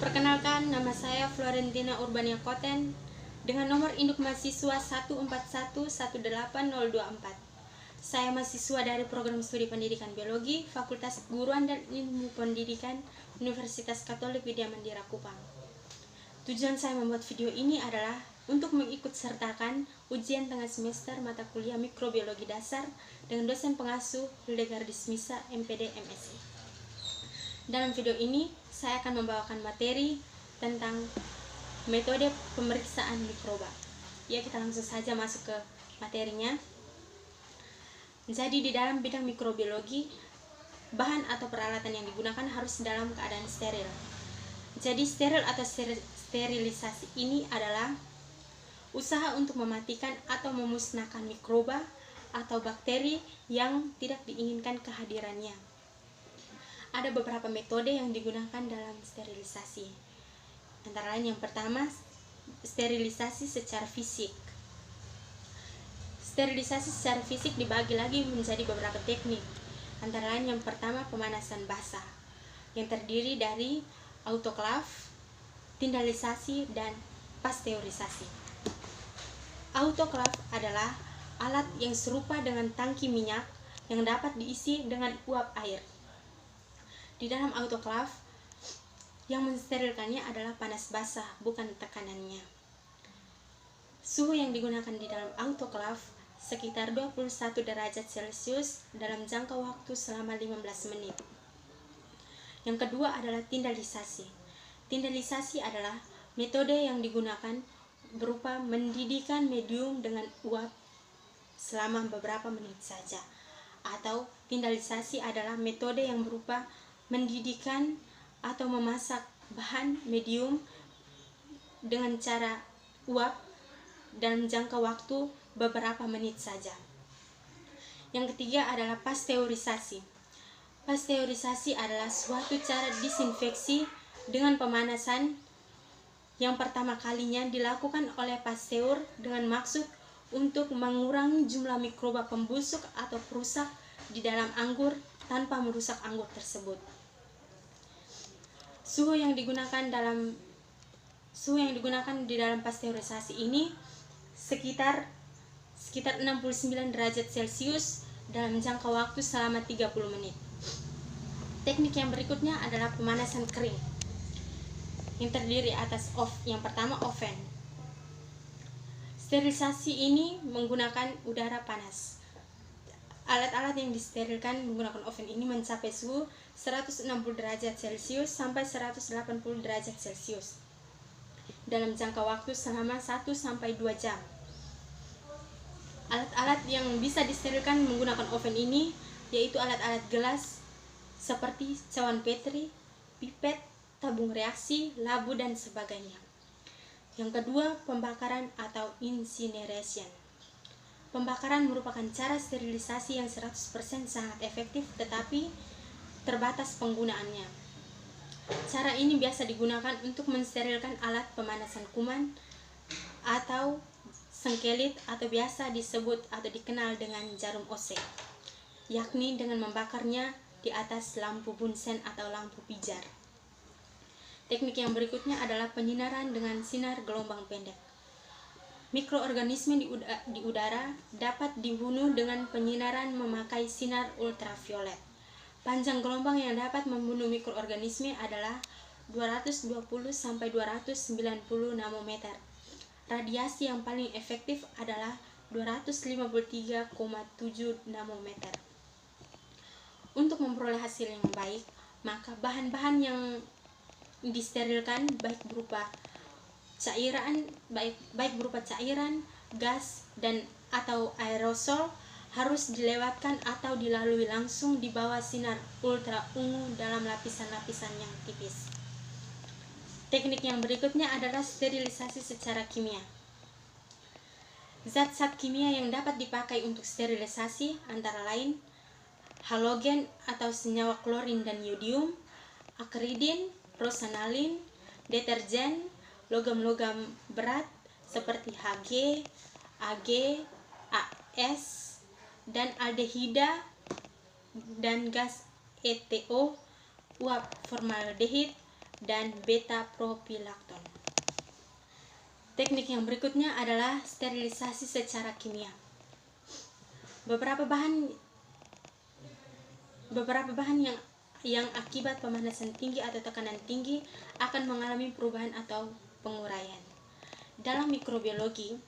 Perkenalkan, nama saya Florentina Urbania Koten dengan nomor induk mahasiswa 141181024. Saya mahasiswa dari program studi pendidikan biologi, Fakultas Keguruan dan Ilmu Pendidikan, Universitas Katolik Widya Mandira Kupang. Tujuan saya membuat video ini adalah untuk mengikut sertakan ujian tengah semester mata kuliah mikrobiologi dasar dengan dosen pengasuh Hildegardis Misa, MPD, MSI. Dalam video ini, saya akan membawakan materi tentang metode pemeriksaan mikroba. Ya, kita langsung saja masuk ke materinya. Jadi, di dalam bidang mikrobiologi, bahan atau peralatan yang digunakan harus dalam keadaan steril. Jadi, steril atau sterilisasi ini adalah usaha untuk mematikan atau memusnahkan mikroba atau bakteri yang tidak diinginkan kehadirannya. Ada beberapa metode yang digunakan dalam sterilisasi. Antara lain yang pertama, sterilisasi secara fisik. Sterilisasi secara fisik dibagi lagi menjadi beberapa teknik. Antara lain yang pertama, pemanasan basah yang terdiri dari autoklav, tindalisasi, dan pasteurisasi. Autoklav adalah alat yang serupa dengan tangki minyak yang dapat diisi dengan uap air. Di dalam autoklav, yang mensterilkannya adalah panas basah, bukan tekanannya. Suhu yang digunakan di dalam autoklav sekitar 21 derajat Celcius dalam jangka waktu selama 15 menit. Yang kedua adalah tindalisasi. Tindalisasi adalah metode yang digunakan berupa mendidihkan medium dengan uap selama beberapa menit saja. Atau tindalisasi adalah metode yang berupa mendidihkan atau memasak bahan medium dengan cara uap dalam jangka waktu beberapa menit saja. Yang ketiga adalah pasteurisasi. Pasteurisasi adalah suatu cara disinfeksi dengan pemanasan yang pertama kalinya dilakukan oleh Pasteur dengan maksud untuk mengurangi jumlah mikroba pembusuk atau perusak di dalam anggur tanpa merusak anggur tersebut. Suhu yang digunakan di dalam pasteurisasi ini sekitar 69 derajat Celcius dalam jangka waktu selama 30 menit. Teknik yang berikutnya adalah pemanasan kering yang terdiri atas yang pertama oven. Sterilisasi ini menggunakan udara panas. Alat-alat yang disterilkan menggunakan oven ini mencapai suhu 160 derajat Celcius sampai 180 derajat Celcius dalam jangka waktu selama 1-2 jam. Alat-alat yang bisa disterilkan menggunakan oven ini yaitu alat-alat gelas seperti cawan petri, pipet, tabung reaksi, labu, dan sebagainya. Yang kedua, pembakaran atau incineration. Pembakaran merupakan cara sterilisasi yang 100% sangat efektif tetapi terbatas penggunaannya. Cara ini biasa digunakan untuk mensterilkan alat pemanasan kuman atau sengkelit atau biasa disebut atau dikenal dengan jarum OC, yakni dengan membakarnya di atas lampu bunsen atau lampu pijar. Teknik yang berikutnya adalah penyinaran dengan sinar gelombang pendek. Mikroorganisme di udara dapat dibunuh dengan penyinaran memakai sinar ultraviolet. Panjang gelombang yang dapat membunuh mikroorganisme adalah 220-290 nanometer. Radiasi yang paling efektif adalah 253,7 nanometer. Untuk memperoleh hasil yang baik, maka bahan-bahan yang disterilkan baik berupa cairan, gas, dan atau aerosol harus dilewatkan atau dilalui langsung di bawah sinar ultra ungu dalam lapisan-lapisan yang tipis. Teknik yang berikutnya adalah sterilisasi secara kimia. Zat-zat kimia yang dapat dipakai untuk sterilisasi antara lain halogen atau senyawa klorin dan yodium, akridin, prosanalin, deterjen, logam-logam berat seperti Hg, Ag, As, dan aldehida, dan gas ETO, uap formaldehid, dan beta-propilakton. Teknik yang berikutnya adalah sterilisasi secara kimia. Beberapa bahan yang akibat pemanasan tinggi atau tekanan tinggi akan mengalami perubahan atau penguraian. Dalam mikrobiologi,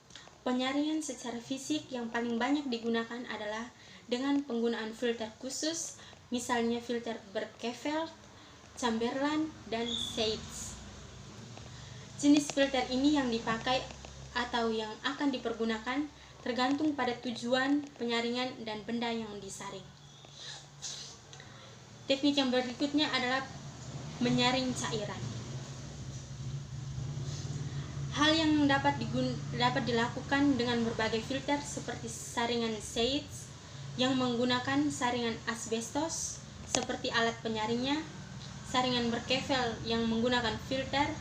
penyaringan secara fisik yang paling banyak digunakan adalah dengan penggunaan filter khusus, misalnya filter Birkeveldt, Chamberlain, dan Seitz. Jenis filter ini yang dipakai atau yang akan dipergunakan tergantung pada tujuan penyaringan dan benda yang disaring. Teknik yang berikutnya adalah menyaring cairan. Hal yang dapat dilakukan dengan berbagai filter seperti saringan Seitz yang menggunakan saringan asbestos seperti alat penyaringnya, saringan Birkeveldt yang menggunakan filter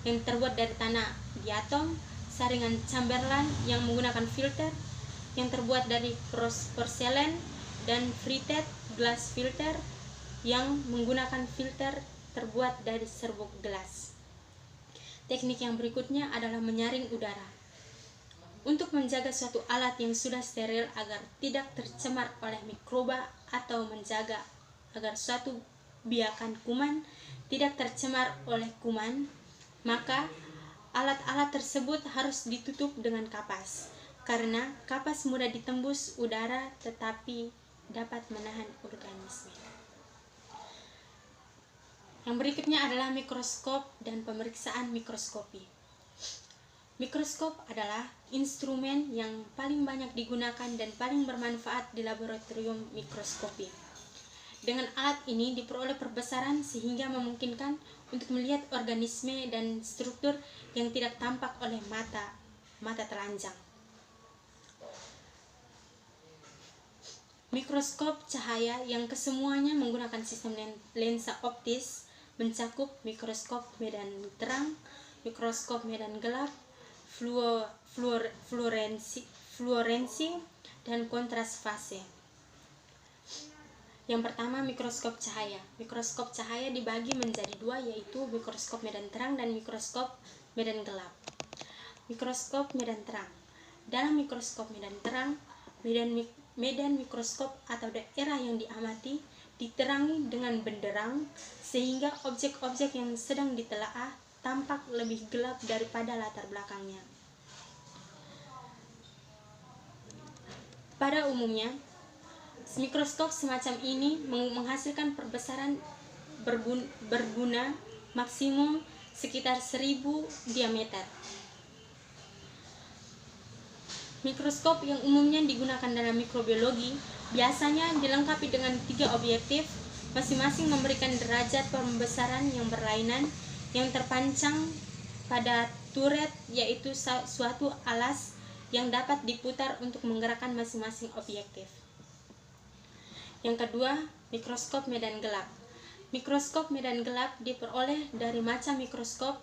yang terbuat dari tanah diatom, saringan Chamberlain yang menggunakan filter yang terbuat dari porselen, dan Fritted glass filter yang menggunakan filter terbuat dari serbuk gelas. Teknik yang berikutnya adalah menyaring udara. Untuk menjaga suatu alat yang sudah steril agar tidak tercemar oleh mikroba atau menjaga agar suatu biakan kuman tidak tercemar oleh kuman, maka alat-alat tersebut harus ditutup dengan kapas, karena kapas mudah ditembus udara tetapi dapat menahan organisme. Yang berikutnya adalah mikroskop dan pemeriksaan mikroskopi. Mikroskop adalah instrumen yang paling banyak digunakan dan paling bermanfaat di laboratorium mikroskopi. Dengan alat ini diperoleh perbesaran sehingga memungkinkan untuk melihat organisme dan struktur yang tidak tampak oleh mata telanjang. Mikroskop cahaya yang kesemuanya menggunakan sistem lensa optis mencakup mikroskop medan terang, mikroskop medan gelap, fluorensi, dan kontras fase. Yang pertama, mikroskop cahaya. Mikroskop cahaya dibagi menjadi dua, yaitu mikroskop medan terang dan mikroskop medan gelap. Mikroskop medan terang. Dalam mikroskop medan terang, medan mikroskop atau daerah yang diamati diterangi dengan benderang sehingga objek-objek yang sedang ditelaah tampak lebih gelap daripada latar belakangnya. Pada umumnya, mikroskop semacam ini menghasilkan perbesaran berguna maksimum sekitar 1000 diameter. Mikroskop yang umumnya digunakan dalam mikrobiologi biasanya dilengkapi dengan 3 objektif, masing-masing memberikan derajat pembesaran yang berlainan yang terpancang pada turret, yaitu suatu alas yang dapat diputar untuk menggerakkan masing-masing objektif. Yang kedua, mikroskop medan gelap. Mikroskop medan gelap diperoleh dari macam mikroskop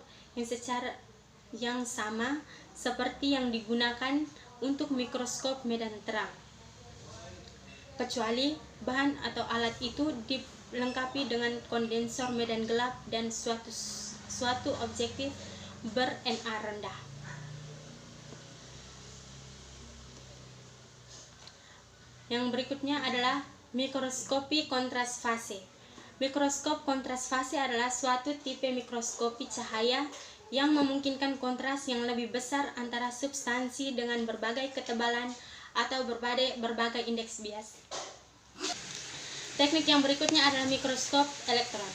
yang sama seperti yang digunakan untuk mikroskop medan terang, kecuali bahan atau alat itu dilengkapi dengan kondensor medan gelap dan suatu objektif ber-NA rendah. Yang berikutnya adalah mikroskopi kontras fase. Mikroskop kontras fase adalah suatu tipe mikroskopi cahaya yang memungkinkan kontras yang lebih besar antara substansi dengan berbagai ketebalan atau berbagai indeks bias. Teknik yang berikutnya adalah mikroskop elektron.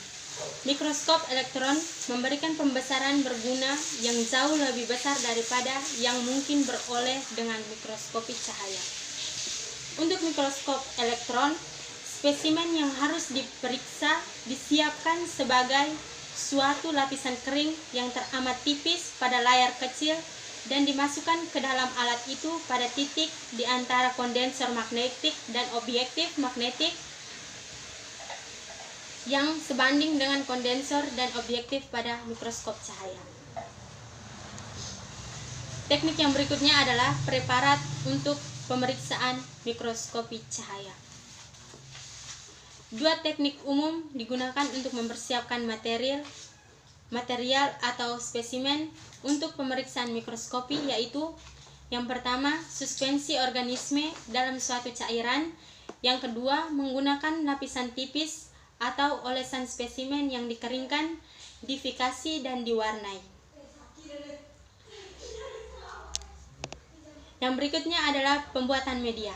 Mikroskop elektron memberikan pembesaran berguna yang jauh lebih besar daripada yang mungkin beroleh dengan mikroskopi cahaya. Untuk mikroskop elektron, spesimen yang harus diperiksa disiapkan sebagai suatu lapisan kering yang teramat tipis pada layar kecil dan dimasukkan ke dalam alat itu pada titik di antara kondensor magnetik dan objektif magnetik yang sebanding dengan kondensor dan objektif pada mikroskop cahaya. Teknik yang berikutnya adalah preparat untuk pemeriksaan mikroskopi cahaya. 2 teknik umum digunakan untuk mempersiapkan material material atau spesimen untuk pemeriksaan mikroskopi, yaitu yang pertama, suspensi organisme dalam suatu cairan. Yang kedua, menggunakan lapisan tipis atau olesan spesimen yang dikeringkan, difikasi, dan diwarnai. Yang berikutnya adalah pembuatan media.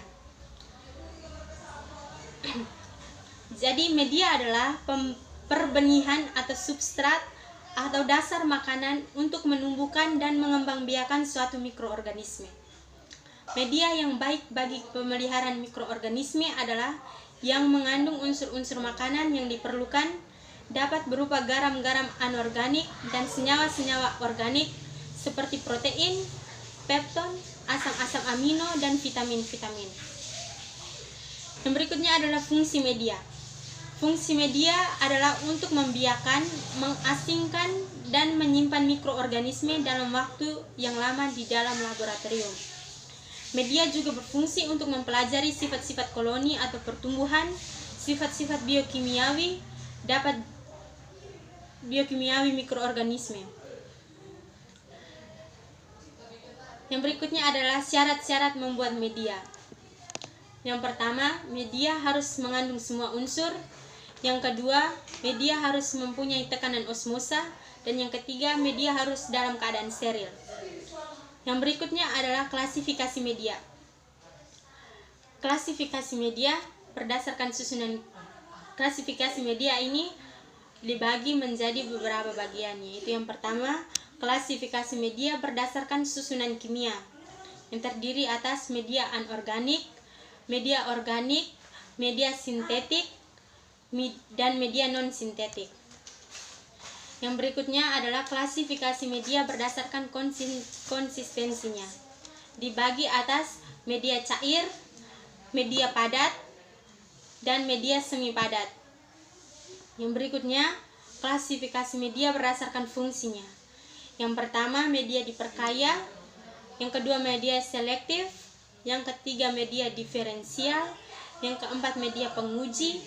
Jadi media adalah perbenihan atau substrat atau dasar makanan untuk menumbuhkan dan mengembangbiakan suatu mikroorganisme. Media yang baik bagi pemeliharaan mikroorganisme adalah yang mengandung unsur-unsur makanan yang diperlukan, dapat berupa garam-garam anorganik dan senyawa-senyawa organik seperti protein, pepton, asam-asam amino, dan vitamin-vitamin. Yang berikutnya adalah fungsi media. Fungsi media adalah untuk membiarkan, mengasingkan, dan menyimpan mikroorganisme dalam waktu yang lama di dalam laboratorium. Media juga berfungsi untuk mempelajari sifat-sifat koloni atau pertumbuhan, sifat-sifat biokimiawi mikroorganisme. Yang berikutnya adalah syarat-syarat membuat media. Yang pertama, media harus mengandung semua unsur. Yang kedua, media harus mempunyai tekanan osmosa. Dan yang ketiga, media harus dalam keadaan steril. Yang berikutnya adalah klasifikasi media. Klasifikasi media berdasarkan susunan. Klasifikasi media ini dibagi menjadi beberapa bagian, yaitu yang pertama, klasifikasi media berdasarkan susunan kimia, yang terdiri atas media anorganik, media organik, media sintetik, dan media non-sintetik. Yang berikutnya adalah klasifikasi media berdasarkan konsistensinya. Dibagi atas media cair, media padat, dan media semi padat. Yang berikutnya, klasifikasi media berdasarkan fungsinya. Yang pertama, media diperkaya. Yang kedua, media selektif. Yang ketiga, media diferensial. Yang keempat, media penguji.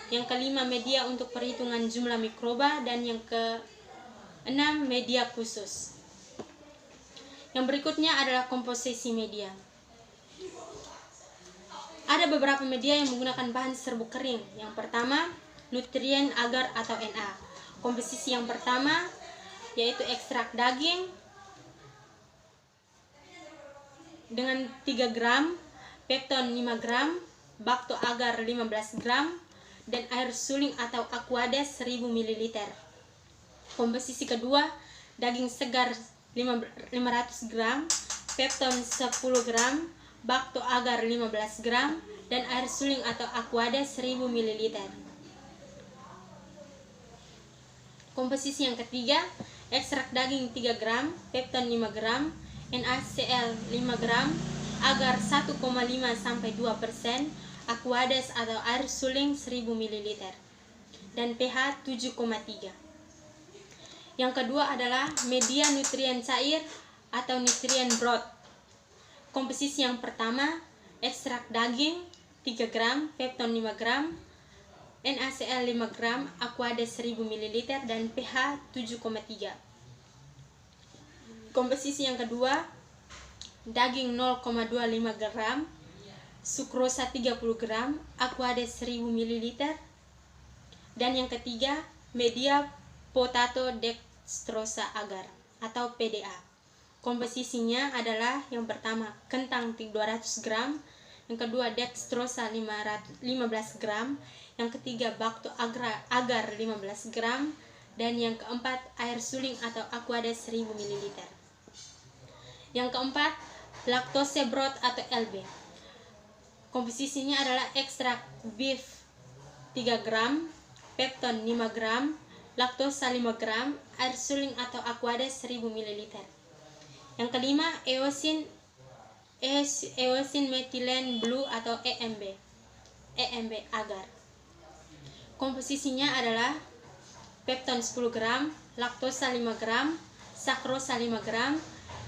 Yang kelima, media untuk perhitungan jumlah mikroba. Dan yang keenam, media khusus. Yang berikutnya adalah komposisi media. Ada beberapa media yang menggunakan bahan serbuk kering. Yang pertama, nutrien agar atau Na. Komposisi yang pertama yaitu ekstrak daging dengan 3 gram, pepton 5 gram, bakto agar 15 gram, dan air suling atau aquades 1000 ml. Komposisi kedua, daging segar 500 gram, pepton 10 gram, bakto agar 15 gram, dan air suling atau aquades 1000 ml. Komposisi yang ketiga, ekstrak daging 3 gram, pepton 5 gram, NaCl 5 gram, agar 1,5 sampai 2%, aquades atau air suling 1000 ml, dan pH 7,3. Yang kedua adalah media nutrien cair atau nutrien broth. Komposisi yang pertama, ekstrak daging 3 gram, pepton 5 gram, NaCl 5 gram, aquades 1000 ml, dan pH 7,3. Komposisi yang kedua, daging 0,25 gram, sukrosa 30 gram, aquades 1000 ml, dan yang ketiga, media potato dextrosa agar atau PDA. Komposisinya adalah yang pertama, kentang 200 gram, yang kedua dextrosa 15 gram, yang ketiga bakto agar 15 gram, dan yang keempat air suling atau aquades 1000 ml. Yang keempat, laktose broth atau LB. Komposisinya adalah ekstrak beef 3 gram, pepton 5 gram, laktosa 5 gram, air suling atau aquades 1000 ml. Yang kelima, eosin methylene blue atau EMB agar. Komposisinya adalah pepton 10 gram, laktosa 5 gram, sakrosa 5 gram,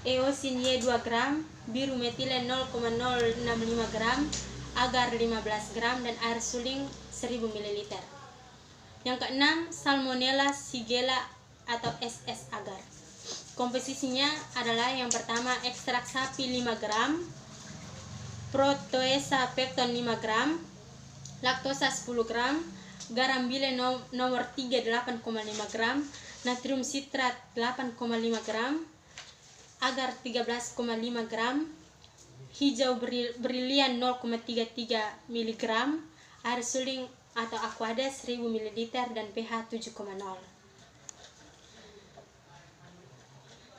eosin Y 2 gram, biru metilen 0,065 gram, agar 15 gram, dan air suling 1000 ml. Yang keenam, Salmonella Shigella atau SS agar. Komposisinya adalah yang pertama ekstrak sapi 5 gram, proteasa pekton 5 gram, laktosa 10 gram, garam bile nomor 3 8,5 gram, natrium sitrat 8,5 gram, agar 13,5 gram, hijau brilian 0,33 mg, air suling atau aquades 1000 ml dan pH 7,0.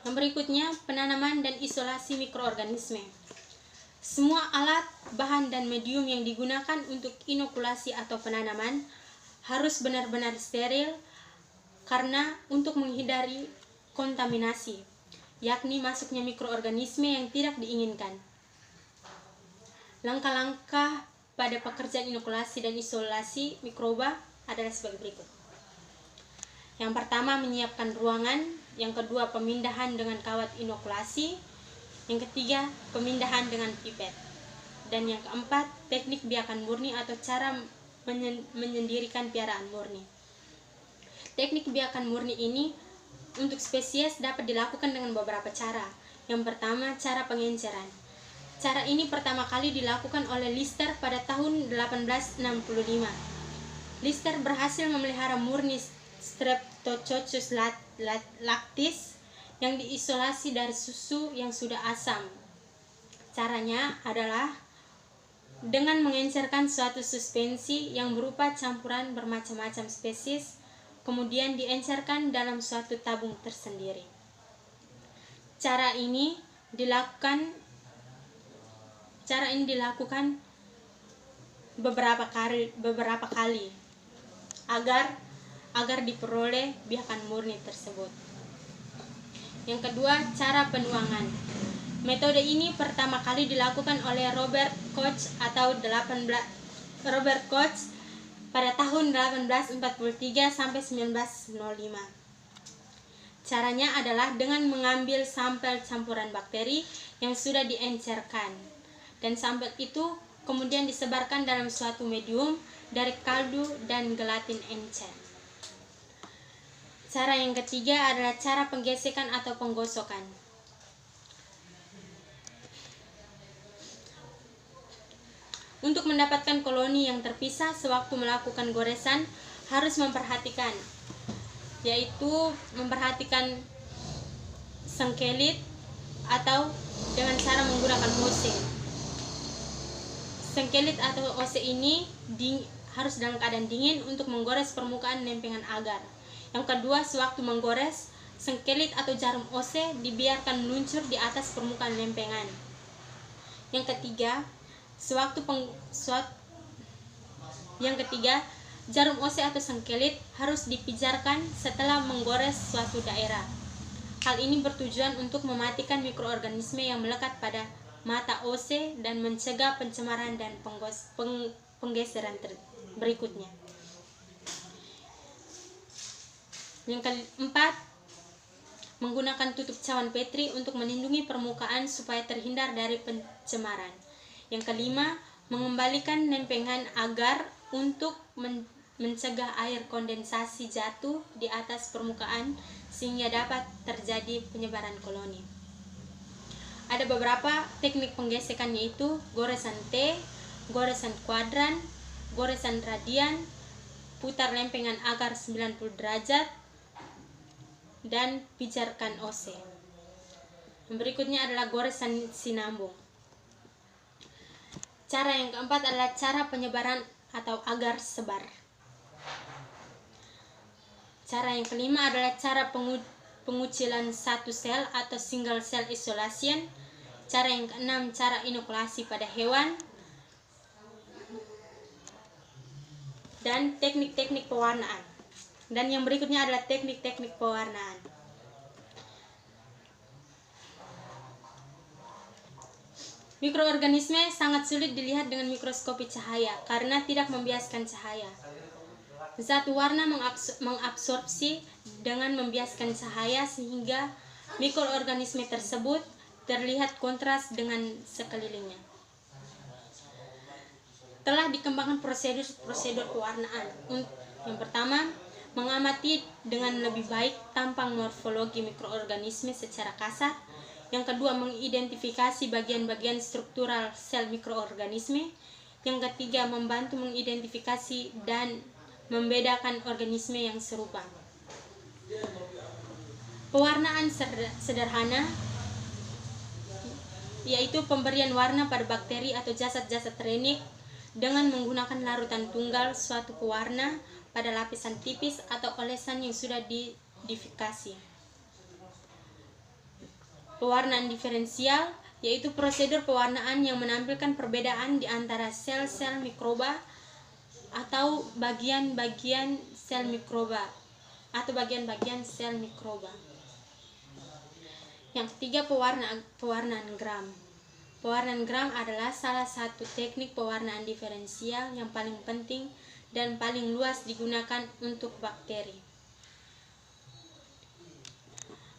Yang berikutnya, penanaman dan isolasi mikroorganisme. Semua alat, bahan, dan medium yang digunakan untuk inokulasi atau penanaman harus benar-benar steril karena untuk menghindari kontaminasi, yakni masuknya mikroorganisme yang tidak diinginkan. Langkah-langkah pada pekerjaan inokulasi dan isolasi mikroba adalah sebagai berikut. Yang pertama, menyiapkan ruangan. Yang kedua, pemindahan dengan kawat inokulasi. Yang ketiga, pemindahan dengan pipet. Dan yang keempat, teknik biakan murni atau cara menyendirikan piaraan murni. Teknik biakan murni ini untuk spesies dapat dilakukan dengan beberapa cara. Yang pertama, cara pengenceran. Cara ini pertama kali dilakukan oleh Lister pada tahun 1865. Lister berhasil memelihara murni Streptococcus lactis yang diisolasi dari susu yang sudah asam. Caranya adalah dengan mengencerkan suatu suspensi yang berupa campuran bermacam-macam spesies, kemudian diencerkan dalam suatu tabung tersendiri. Cara ini dilakukan beberapa kali agar diperoleh biakan murni tersebut. Yang kedua, cara penuangan. Metode ini pertama kali dilakukan oleh Robert Koch pada tahun 1843 sampai 1905. Caranya adalah dengan mengambil sampel campuran bakteri yang sudah diencerkan, dan sampel itu kemudian disebarkan dalam suatu medium dari kaldu dan gelatin encer. Cara yang ketiga adalah cara penggesekan atau penggosokan. Untuk mendapatkan koloni yang terpisah sewaktu melakukan goresan harus memperhatikan sengkelit atau dengan cara menggunakan hose. Sengkelit atau hose ini harus dalam keadaan dingin untuk menggores permukaan lempengan agar. Yang kedua, sewaktu menggores, sengkelit atau jarum ose dibiarkan meluncur di atas permukaan lempengan. Yang ketiga, jarum ose atau sengkelit harus dipijarkan setelah menggores suatu daerah. Hal ini bertujuan untuk mematikan mikroorganisme yang melekat pada mata ose dan mencegah pencemaran dan penggeseran berikutnya. Yang keempat, menggunakan tutup cawan Petri untuk melindungi permukaan supaya terhindar dari pencemaran. Yang kelima, mengembalikan lempengan agar untuk mencegah air kondensasi jatuh di atas permukaan sehingga dapat terjadi penyebaran koloni. Ada beberapa teknik penggesekan, yaitu goresan T, goresan kuadran, goresan radian, putar lempengan agar 90 derajat, dan pijarkan ose. Yang berikutnya adalah goresan sinambung. Cara yang keempat adalah cara penyebaran atau agar sebar. Cara yang kelima adalah cara pengucilan satu sel atau single cell isolation. Cara yang keenam, cara inokulasi pada hewan. Dan teknik-teknik pewarnaan. Dan yang berikutnya adalah teknik-teknik pewarnaan. Mikroorganisme sangat sulit dilihat dengan mikroskopi cahaya karena tidak membiaskan cahaya. Zat warna mengabsorpsi dengan membiaskan cahaya sehingga mikroorganisme tersebut terlihat kontras dengan sekelilingnya. Telah dikembangkan prosedur pewarnaan. Yang pertama, mengamati dengan lebih baik tampang morfologi mikroorganisme secara kasar. Yang kedua, mengidentifikasi bagian-bagian struktural sel mikroorganisme. Yang ketiga, membantu mengidentifikasi dan membedakan organisme yang serupa. Pewarnaan sederhana yaitu pemberian warna pada bakteri atau jasad-jasad renik dengan menggunakan larutan tunggal suatu pewarna pada lapisan tipis atau olesan yang sudah didifikasi. Pewarnaan diferensial yaitu prosedur pewarnaan yang menampilkan perbedaan di antara sel-sel mikroba atau bagian-bagian sel mikroba Yang ketiga, pewarnaan gram. Pewarnaan gram adalah salah satu teknik pewarnaan diferensial yang paling penting dan paling luas digunakan untuk bakteri.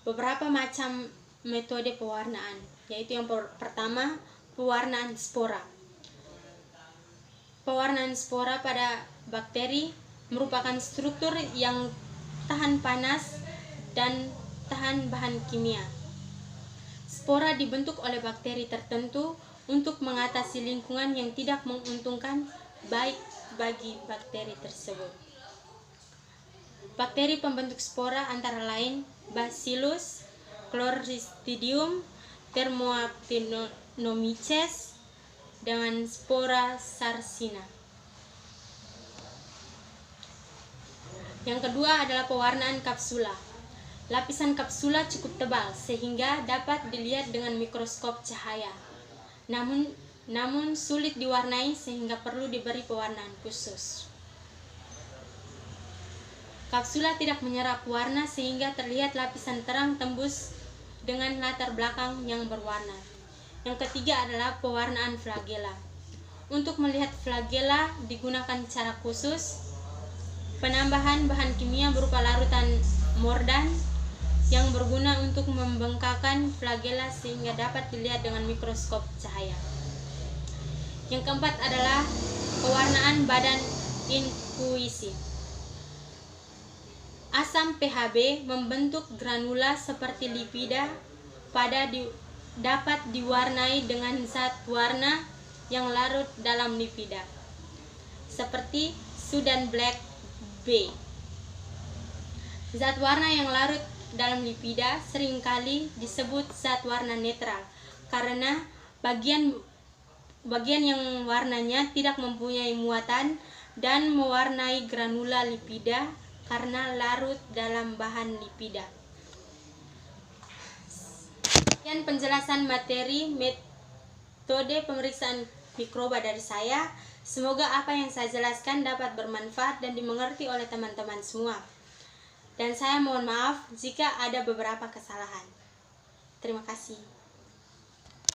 Beberapa macam metode pewarnaan, yaitu yang pertama, pewarnaan spora. Pewarnaan spora pada bakteri merupakan struktur yang tahan panas dan tahan bahan kimia. Spora dibentuk oleh bakteri tertentu untuk mengatasi lingkungan yang tidak menguntungkan baik bagi bakteri tersebut. Bakteri pembentuk spora antara lain Bacillus, Chloristridium, Thermoactinomyces, dengan spora Sarcina. Yang kedua adalah pewarnaan kapsula. Lapisan kapsula cukup tebal sehingga dapat dilihat dengan mikroskop cahaya. Namun sulit diwarnai sehingga perlu diberi pewarnaan khusus. Kapsula tidak menyerap warna sehingga terlihat lapisan terang tembus dengan latar belakang yang berwarna. Yang ketiga adalah pewarnaan flagela. Untuk melihat flagela digunakan cara khusus, penambahan bahan kimia berupa larutan mordan yang berguna untuk membengkakkan flagela sehingga dapat dilihat dengan mikroskop cahaya. Yang keempat adalah pewarnaan badan infusi. Asam PHB membentuk granula seperti lipida dapat diwarnai dengan zat warna yang larut dalam lipida, seperti Sudan Black B. Zat warna yang larut dalam lipida seringkali disebut zat warna netral karena bagian yang warnanya tidak mempunyai muatan dan mewarnai granula lipida karena larut dalam bahan lipida. Sekian penjelasan materi metode pemeriksaan mikroba dari saya. Semoga apa yang saya jelaskan dapat bermanfaat dan dimengerti oleh teman-teman semua. Dan saya mohon maaf jika ada beberapa kesalahan. Terima kasih.